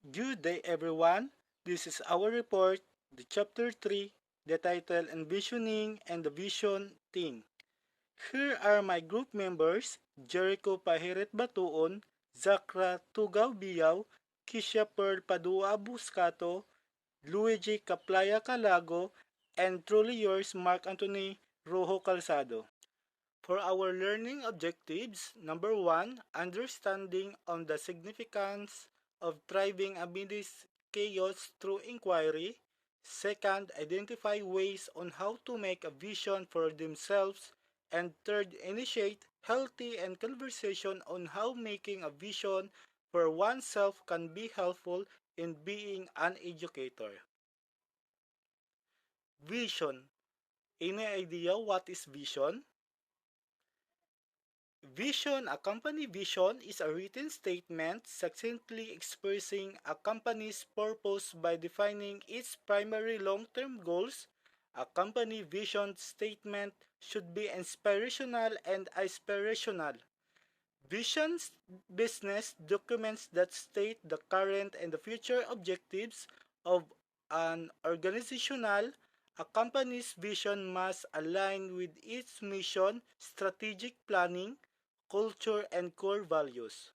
Good day, everyone. This is our report, the chapter 3, the title Envisioning and the Vision Team. Here are my group members, Jericho Pahiret Batuon, Zakra Tugaw Biyaw, Kisha Pearl Padua Buscato, Luigi Caplaya Calago, and truly yours, Mark Anthony Rojo Calzado. For our learning objectives, number 1, understanding on the significance of thriving amidst chaos through inquiry. Second, identify ways on how to make a vision for themselves. And third, initiate healthy and conversation on how making a vision for oneself can be helpful in being an educator. Vision. Any idea what is vision? Vision, a company vision is a written statement succinctly expressing a company's purpose by defining its primary long-term goals. A company vision statement should be inspirational and aspirational. Visions business documents that state the current and the future objectives of an organizational. A company's vision must align with its mission, strategic planning, culture, and core values.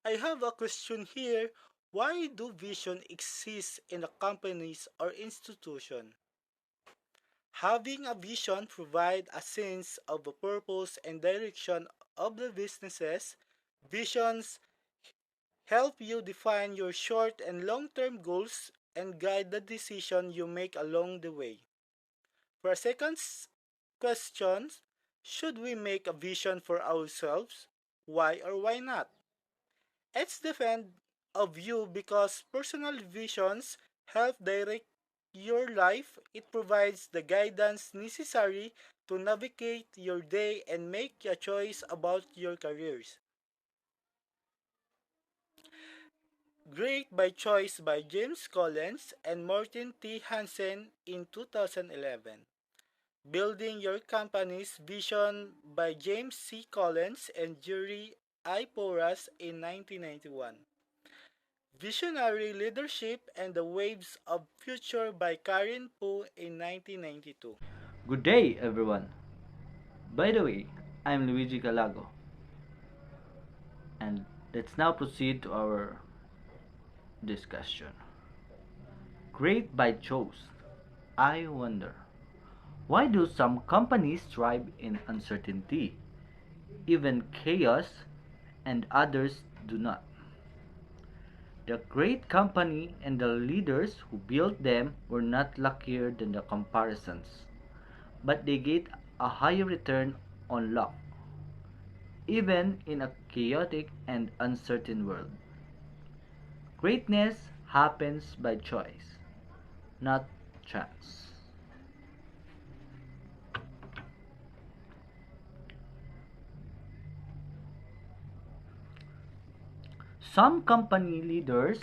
I have a question here. Why do vision exist in a companies or institution? Having a vision provides a sense of the purpose and direction of the businesses. Visions help you define your short and long-term goals and guide the decision you make along the way. For a second question, should we make a vision for ourselves? Why or why not? It's depend of you because personal visions help direct your life. It provides the guidance necessary to navigate your day and make a choice about your careers. Great by Choice by James Collins and Morton T. Hansen in 2011. Building Your Company's Vision by James C. Collins and Jerry I. Porras in 1991. Visionary Leadership and the Waves of Future by Karen Poe in 1992. Good day, everyone. By the way, I'm Luigi Calago, and let's now proceed to our discussion. Great by choice. I wonder, why do some companies thrive in uncertainty, even chaos, and others do not? The great company and the leaders who built them were not luckier than the comparisons, but they get a higher return on luck, even in a chaotic and uncertain world. Greatness happens by choice, not chance. Some company leaders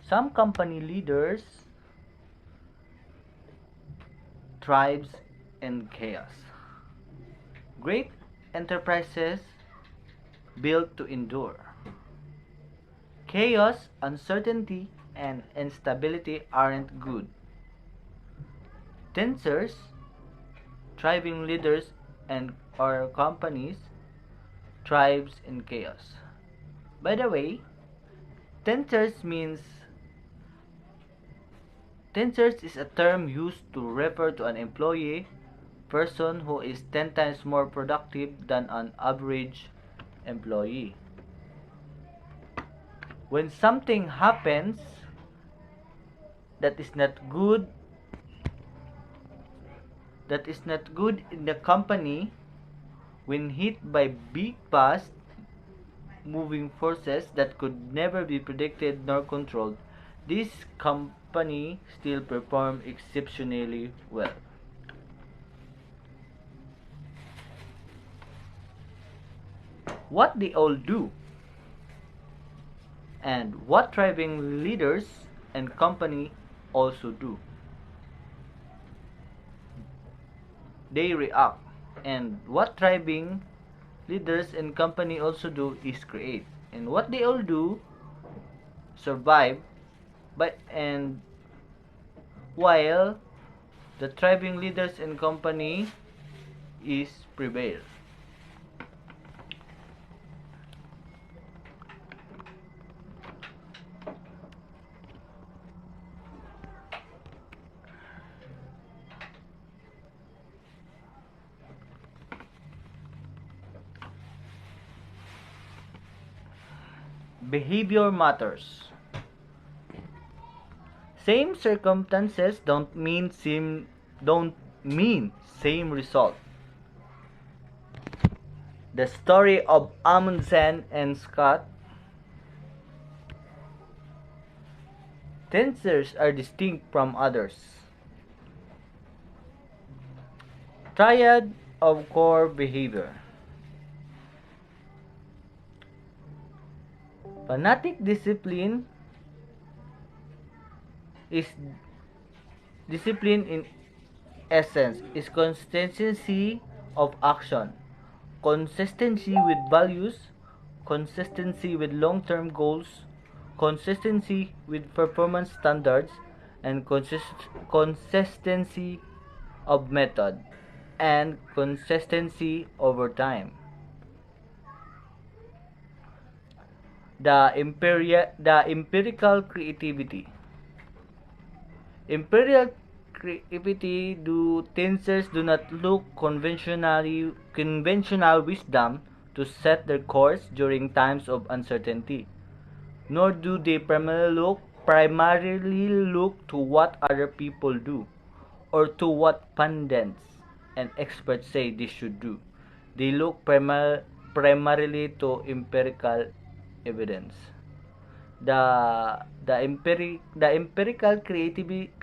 some company leaders thrives in chaos. Great enterprises built to endure. Chaos, uncertainty, and instability aren't good. Tensors, thriving leaders and or companies thrives in chaos. By the way, tensors means tensors is a term used to refer to an employee person who is 10 times more productive than an average employee. When something happens that is not good in the company, when hit by big fast moving forces that could never be predicted nor controlled, this company still perform exceptionally well. What they all do, and what thriving leaders and company also do. They react, and what thriving leaders and company also do is create. And what they all do survive, but and while the thriving leaders and company is prevail. Behavior matters. Same circumstances don't mean same result. The story of Amundsen and Scott tensors are distinct from others. Triad of core behavior. Fanatic discipline is discipline in essence is consistency of action, consistency with values, consistency with long-term goals, consistency with performance standards, and consistency of method, and consistency over time. The empirical creativity. Imperial creativity do tensors do not look conventional wisdom to set their course during times of uncertainty, nor do they primarily look to what other people do, or to what pundits and experts say they should do. They look primarily to empirical evidence. The empirical creativity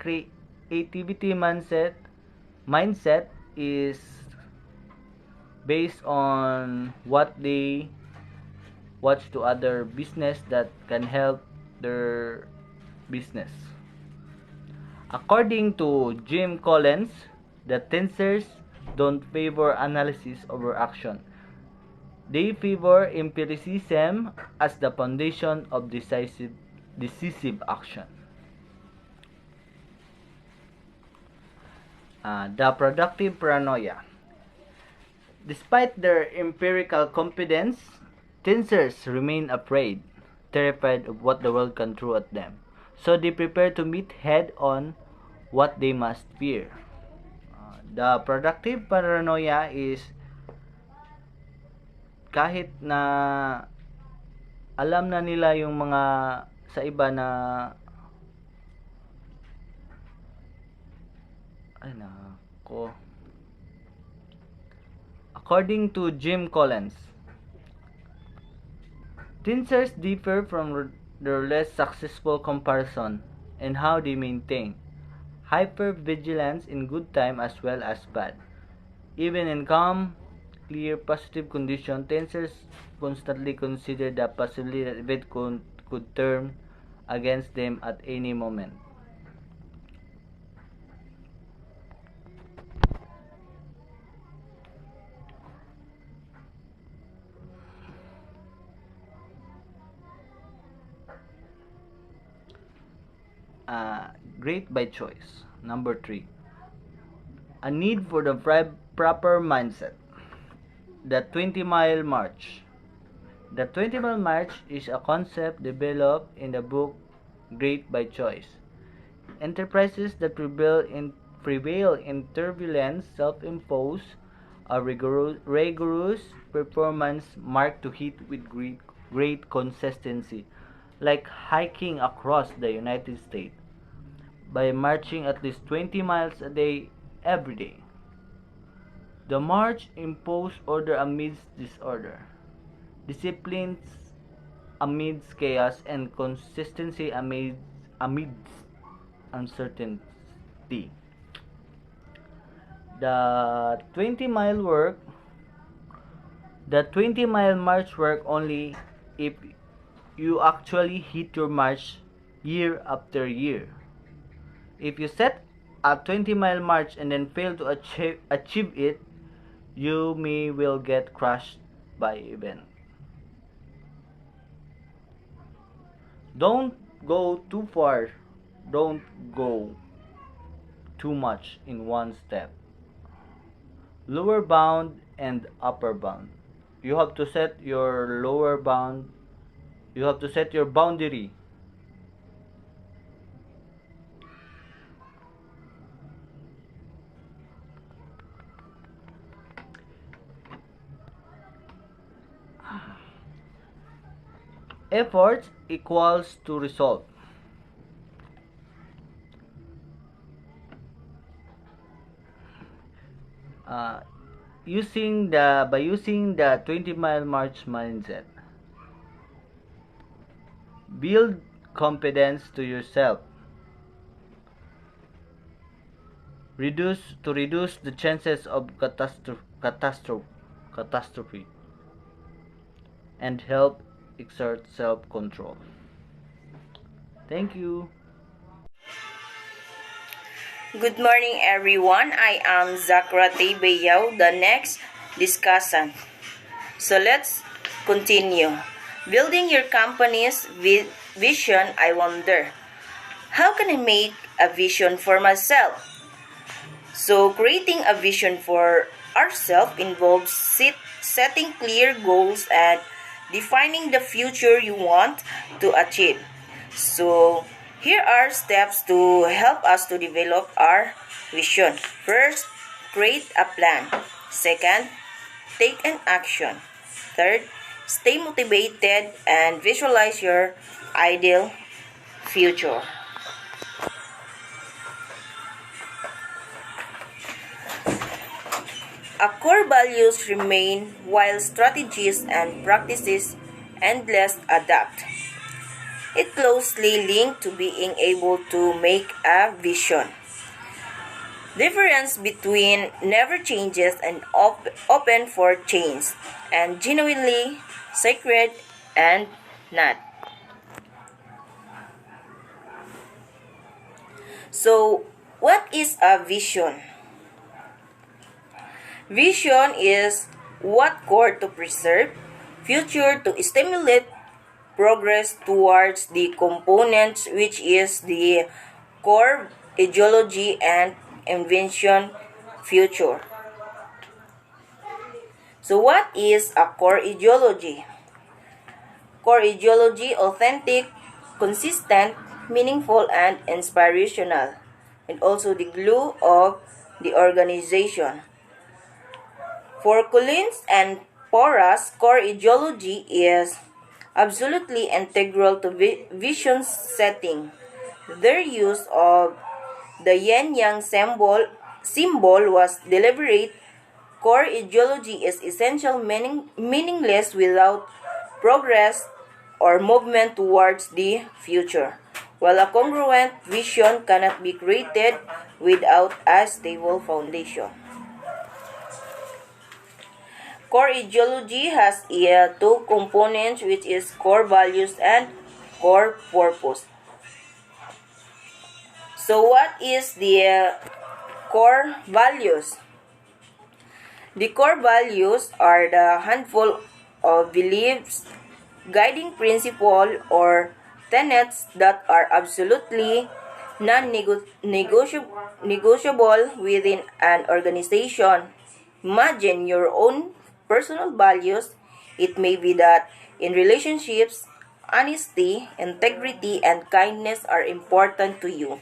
mindset is based on what they watch to other business that can help their business. According to Jim Collins, the tensors don't favor analysis over action. They favor empiricism as the foundation of decisive action. The productive paranoia. Despite their empirical competence, tensors remain afraid, terrified of what the world can throw at them. So they prepare to meet head on what they must fear. The productive paranoia is kahit na alam na nila yung mga sa iba na ay nako. According to Jim Collins, tensors differ from their less successful comparison in how they maintain hypervigilance in good time as well as bad. Even in calm, clear, positive condition, tensors constantly consider the possibility that event could turn against them at any moment. Great by choice. Number 3. A need for the proper mindset. The 20-mile march. The 20-mile march is a concept developed in the book Great by Choice. Enterprises that prevail in turbulence self-impose a rigorous performance marked to hit with great consistency, like hiking across the United States by marching at least 20 miles a day every day. The march imposed order amidst disorder, discipline amidst chaos, and consistency amidst uncertainty. The 20-mile work, the 20-mile march work only if you actually hit your march year after year. If you set a 20-mile march and then fail to achieve it, you may will get crushed by event. Don't go too far. Don't go too much in one step. Lower bound and upper bound. You have to set your lower bound. You have to set your boundary. Effort equals to result. Uh, using the 20-mile march mindset, build confidence to yourself. Reduce the chances of catastrophe and help exert self-control. Thank you. Good morning, everyone. I am Zakrati Bayaw, the next discussant. So let's continue. Building your company's vision, I wonder, how can I make a vision for myself? So creating a vision for ourselves involves setting clear goals and defining the future you want to achieve. So here are steps to help us to develop our vision. First, create a plan. Second, take an action. Third, stay motivated and visualize your ideal future. Our core values remain while strategies and practices endless adapt. It closely linked to being able to make a vision. Difference between never changes and open for change, and genuinely sacred and not. So, what is a vision? Vision is what core to preserve, future to stimulate progress towards the components which is the core ideology and invention future. So what is a core ideology? Core ideology, authentic, consistent, meaningful, and inspirational, and also the glue of the organization. For Collins and Porras, core ideology is absolutely integral to vision setting. Their use of the yin-yang symbol was deliberate. Core ideology is essential meaningless without progress or movement towards the future, while a congruent vision cannot be created without a stable foundation. Core ideology has two components, which is core values and core purpose. So what is the core values? The core values are the handful of beliefs, guiding principle or tenets that are absolutely non-negotiable within an organization. Imagine your own personal values. It may be that in relationships, honesty, integrity, and kindness are important to you.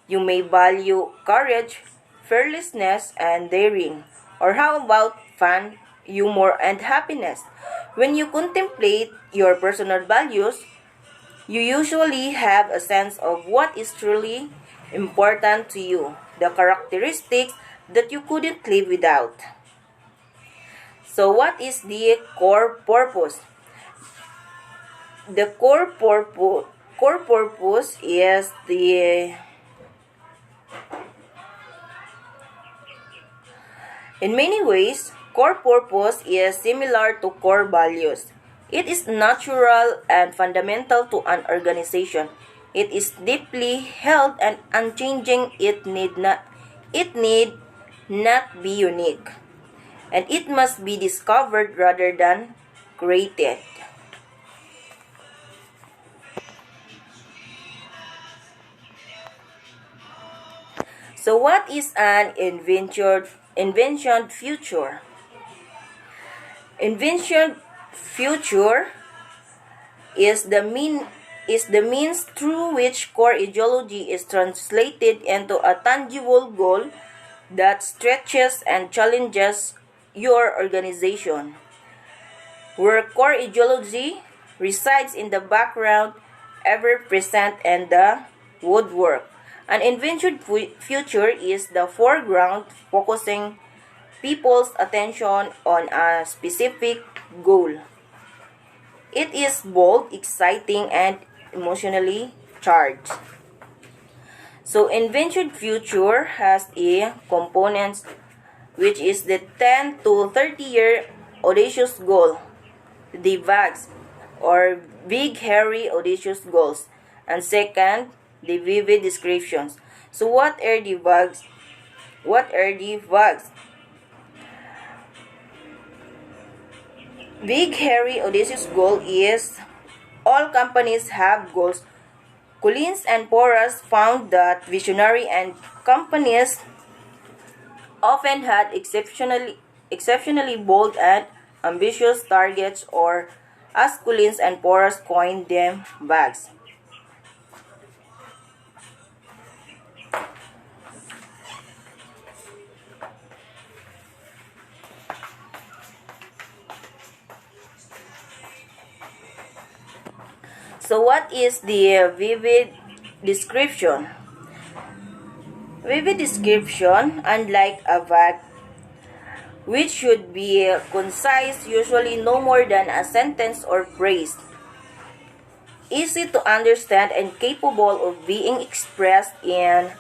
You may value courage, fearlessness, and daring. Or how about fun, humor, and happiness? When you contemplate your personal values, you usually have a sense of what is truly important to you, the characteristics that you couldn't live without. So what is the core purpose? The core purpose is the in many ways, core purpose is similar to core values. It is natural and fundamental to an organization. It is deeply held and unchanging. It need not be unique. And it must be discovered rather than created. So what is an invention future? Invention future is the means through which core ideology is translated into a tangible goal that stretches and challenges your organization. Where core ideology resides in the background, ever present and the woodwork. An invention future is the foreground, focusing people's attention on a specific goal. It is bold, exciting, and emotionally charged. So, invention future has a components which is the 10 to 30-year audacious goal, the VAGs, or big, hairy, audacious goals. And second, the vivid descriptions. So, what are the VAGs? What are the VAGs? Big, hairy, audacious goal is all companies have goals. Collins and Porras found that visionary and companies often had exceptionally bold and ambitious targets, or as Collins and Porras coined them, bags. So what is the vivid description? Vivid description, unlike a vague, which should be concise, usually no more than a sentence or phrase, easy to understand and capable of being expressed in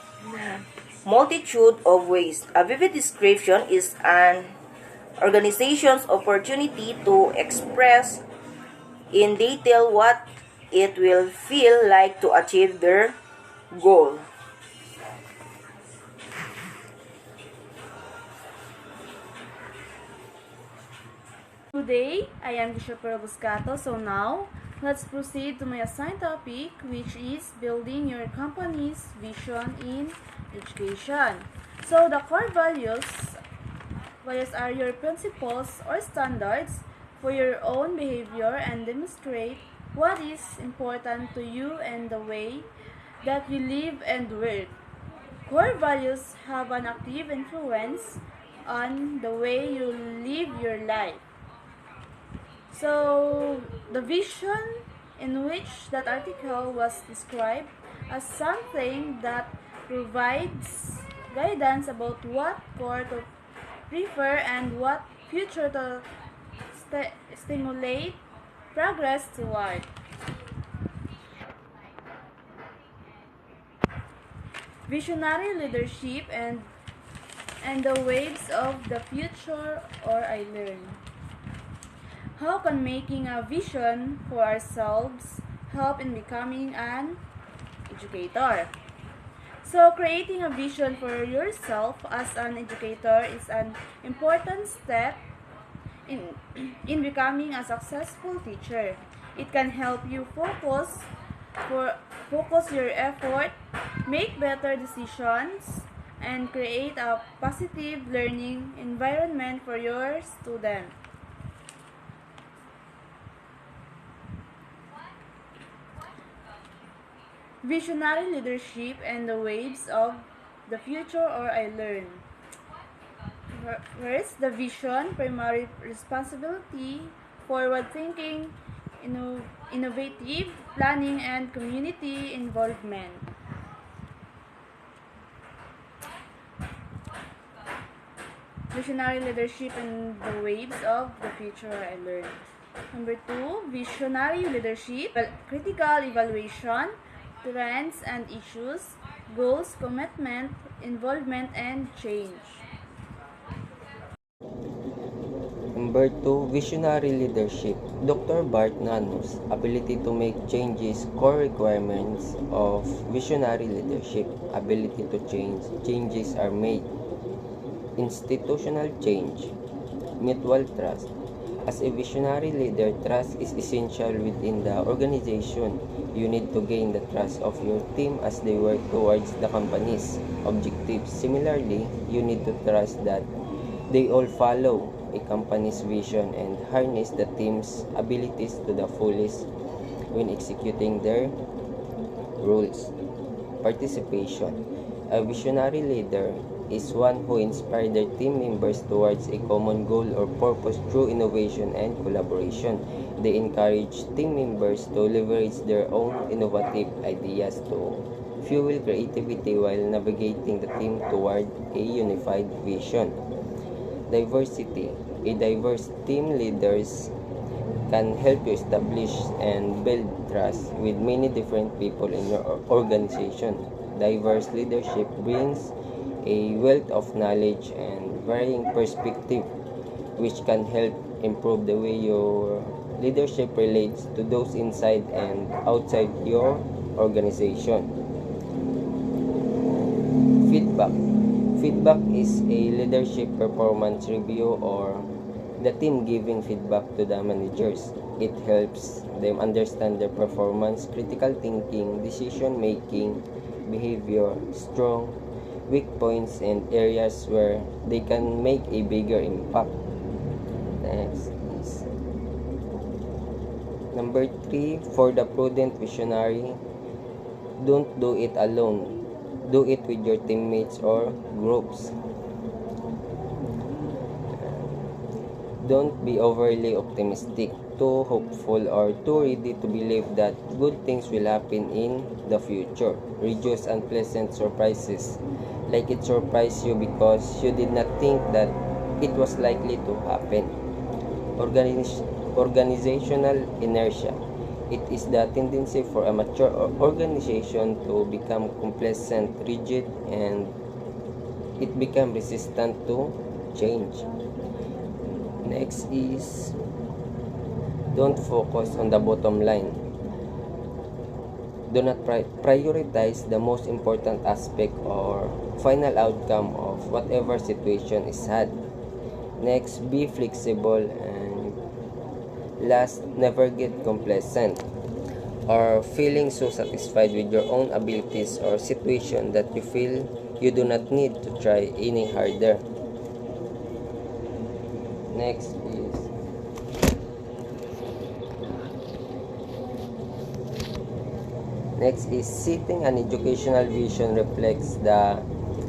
multitude of ways. A vivid description is an organization's opportunity to express in detail what it will feel like to achieve their goal. Today, I am Christopher Buscato. So now, let's proceed to my assigned topic, which is building your company's vision in education. So the core values are your principles or standards for your own behavior and demonstrate what is important to you and the way that you live and work. Core values have an active influence on the way you live your life. So, the vision in which that article was described as something that provides guidance about what core to prefer and what future to stimulate progress toward. Visionary leadership and the waves of the future, or I learn. How can making a vision for ourselves help in becoming an educator? So, creating a vision for yourself as an educator is an important step in, in becoming a successful teacher. It can help you focus your effort, make better decisions, and create a positive learning environment for your student. Visionary leadership and the waves of the future, or I learn. First, the vision, primary responsibility, forward thinking, innovative planning, and community involvement. Visionary leadership and the waves of the future, I learned. Number 2, visionary leadership, critical evaluation, trends and issues, goals, commitment, involvement, and change. Number 2, visionary leadership. Dr. Bart Nano's ability to make changes, core requirements of visionary leadership. Ability to change. Changes are made. Institutional change. Mutual trust. As a visionary leader, trust is essential within the organization. You need to gain the trust of your team as they work towards the company's objectives. Similarly, you need to trust that they all follow a company's vision and harness the team's abilities to the fullest when executing their roles. Participation. A visionary leader is one who inspires their team members towards a common goal or purpose through innovation and collaboration. They encourage team members to leverage their own innovative ideas to fuel creativity while navigating the team toward a unified vision. Diversity. A diverse team leaders can help you establish and build trust with many different people in your organization. Diverse leadership brings a wealth of knowledge and varying perspective which can help improve the way your leadership relates to those inside and outside your organization. Feedback. Feedback is a leadership performance review or the team giving feedback to the managers. It helps them understand their performance, critical thinking, decision making, behavior, strong, weak points, and areas where they can make a bigger impact. Next is number 3, for the prudent visionary, don't do it alone. Do it with your teammates or groups. Don't be overly optimistic, too hopeful, or too ready to believe that good things will happen in the future. Reduce unpleasant surprises, like it surprised you because you did not think that it was likely to happen. Organizational inertia. It is the tendency for a mature organization to become complacent, rigid, and it becomes resistant to change. Next is don't focus on the bottom line. Do not prioritize the most important aspect or final outcome of whatever situation is had. Next, be flexible, and last, never get complacent or feeling so satisfied with your own abilities or situation that you feel you do not need to try any harder. Next is setting an educational vision reflects the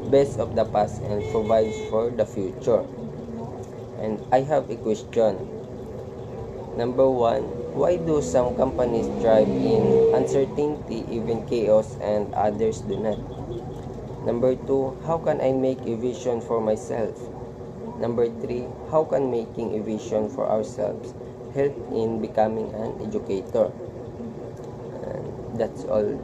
best of the past and provides for the future. And I have a question. Number 1, why do some companies thrive in uncertainty, even chaos, and others do not? Number 2, how can I make a vision for myself? Number 3, how can making a vision for ourselves help in becoming an educator? And that's all.